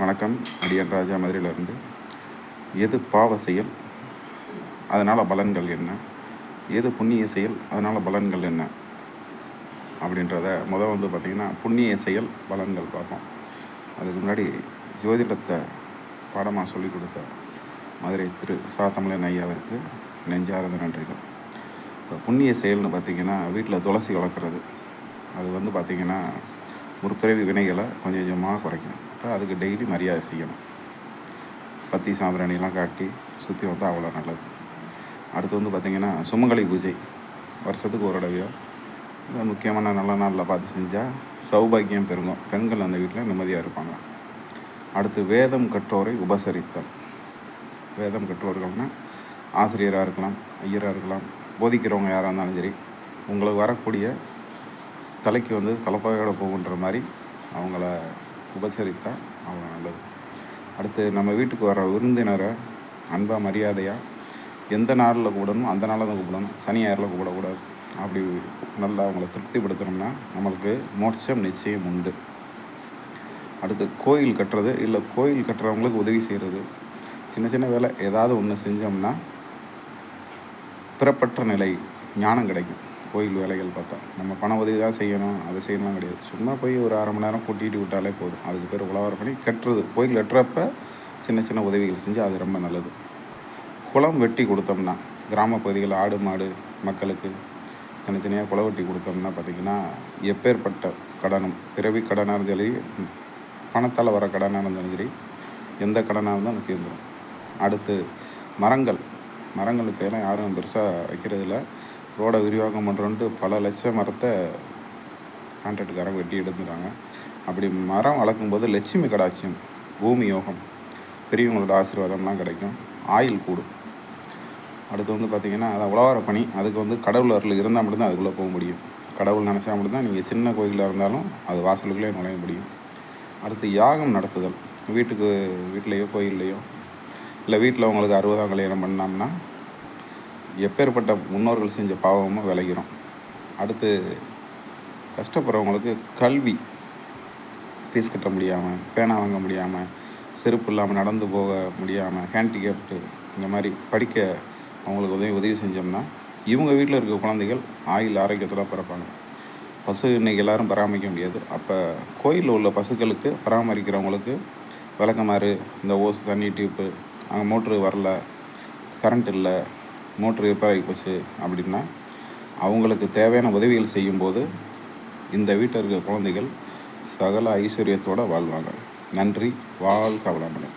வணக்கம். அடியன் ராஜா மதுரையிலிருந்து. எது பாவ செயல், அதனால் பலன்கள் என்ன? எது புண்ணிய செயல், அதனால் பலன்கள் என்ன? அப்படின்றத பார்த்திங்கன்னா புண்ணிய செயல் பலன்கள் பார்ப்போம். அதுக்கு முன்னாடி ஜோதிடத்தை பாடமாக சொல்லிக் கொடுத்த மதுரை திரு தமிழன் ஐயாவிற்கு நெஞ்சார்ந்த நன்றிகள். இப்போ புண்ணிய செயல்னு பார்த்திங்கன்னா வீட்டில் துளசி வளர்க்குறது. அது பார்த்திங்கன்னா முற்பிறவி வினைகளை கொஞ்சம் கொஞ்சமாக குறைக்கும். இப்போ அதுக்கு டெய்லி மரியாதை செய்யணும். பத்தி சாம்பிராணிலாம் காட்டி சுற்றி வந்தால் அவ்வளோ நல்லது. அடுத்து பார்த்திங்கன்னா சுமங்கலி பூஜை வருஷத்துக்கு ஒரு தடவையோ இல்லை முக்கியமான நல்ல நாளில் பார்த்து செஞ்சால் சௌபாகியம் பெருங்கும். பெண்கள் அந்த வீட்டில் நிம்மதியாக இருப்பாங்க. அடுத்து வேதம் கற்றோரை உபசரித்தல். வேதம் கற்றோர்கள்னால் ஆசிரியராக இருக்கலாம், ஐயராக இருக்கலாம், போதிக்கிறவங்க யாராக இருந்தாலும் சரி, உங்களுக்கு வரக்கூடிய தலைக்கு தலைப்பாயோடு போகுன்ற மாதிரி அவங்கள உபசரித்தா அவ்வளோ நல்லது. அடுத்து நம்ம வீட்டுக்கு வர விருந்தினரை அன்பாக மரியாதையாக எந்த நாளில் கூப்பிடணும் அந்த நாளில் தான் கூப்பிடணும், சனி ஞாயிறில் கூப்பிடக்கூடாது. அப்படி நல்லா அவங்கள திருப்திப்படுத்தணும்னா நம்மளுக்கு மோட்சம் நிச்சயம் உண்டு. அடுத்து கோயில் கட்டுறது, இல்லை கோயில் கட்டுறவங்களுக்கு உதவி செய்கிறது, சின்ன சின்ன வேலை ஏதாவது ஒன்று செஞ்சோம்னா பிறப்பற்ற நிலை ஞானம் கிடைக்கும். கோயில் வேலைகள் பார்த்தா நம்ம பண உதவி தான் செய்யணும், அதை செய்யலாம் கிடையாது. சும்மா போய் ஒரு அரை மணி நேரம் கூட்டிகிட்டு விட்டாலே போதும். அதுக்கு பேர் உழவார பண்ணி கட்டுறது. கோயில் கட்டுறப்ப சின்ன சின்ன உதவிகள் செஞ்சு அது ரொம்ப நல்லது. குளம் வெட்டி கொடுத்தோம்னா கிராம பகுதிகள் ஆடு மாடு மக்களுக்கு தனித்தனியாக குளம் வெட்டி கொடுத்தோம்னா பார்த்திங்கன்னா எப்பேற்பட்ட கடனும், பிறவி கடனாக இருந்தாலும் சரி, பணத்தால் வர கடனாக இருந்தாலும் சரி, எந்த கடனாக இருந்தாலும் தீர்ந்துடும். அடுத்து மரங்களுக்கு எல்லாம் யாரும் பெருசாக வைக்கிறதில்ல. ரோடை விரிவாக்கம் பண்ணுறோன்ட்டு பல லட்சம் மரத்தை கான்ட்ராக்டுக்காரங்க வெட்டி எடுத்துட்டாங்க. அப்படி மரம் வளர்க்கும்போது லட்சுமி கடாட்சியம், பூமி யோகம், பெரியவங்களோட ஆசீர்வாதம்லாம் கிடைக்கும், ஆயுள் கூடும். அடுத்து பார்த்திங்கன்னா அதை உழவார பணி, அதுக்கு கடவுள் அருள் இருந்தால் மட்டும்தான் அதுக்குள்ளே போக முடியும். கடவுள் நினச்சா மட்டும்தான் நீங்கள் சின்ன கோயிலாக இருந்தாலும் அது வாசலுக்குள்ளே நுழைய முடியும். அடுத்து யாகம் நடத்துதல். வீட்டிலையோ கோயில்லையோ இல்லை வீட்டில் உங்களுக்கு 60ஆம் கல்யாணம் பண்ணோம்னா எப்பேற்பட்ட முன்னோர்கள் செஞ்ச பாவமும் விளைகிறோம். அடுத்து கஷ்டப்படுறவங்களுக்கு கல்வி, ஃபீஸ் கட்ட முடியாமல், பேனா வாங்க முடியாமல், செருப்பு இல்லாமல் நடந்து போக முடியாமல், ஹேண்டிகேப்டு இந்த மாதிரி படிக்க அவங்களுக்கு உதவி செஞ்சோம்னா இவங்க வீட்டில் இருக்க குழந்தைகள் ஆயுள் ஆரோக்கியத்தில் பிறப்பாங்க. பசு இன்றைக்கி எல்லோரும் பராமரிக்க முடியாது. அப்போ கோயிலில் உள்ள பசுக்களுக்கு பராமரிக்கிறவங்களுக்கு விளக்கமாறு, இந்த ஓஸ் தண்ணி டியூப்பு, அங்கே மோட்ரு வரல, கரண்ட் இல்லை, மோட்ரு ரிப்பேர் ஆகி போச்சு அப்படின்னா அவங்களுக்கு தேவையான உதவிகள் செய்யும்போது இந்த வீட்டில் இருக்கிற குழந்தைகள் சகல ஐஸ்வர்யத்தோடு வாழ்வாங்க. நன்றி. வாழ்க வளமுடன்.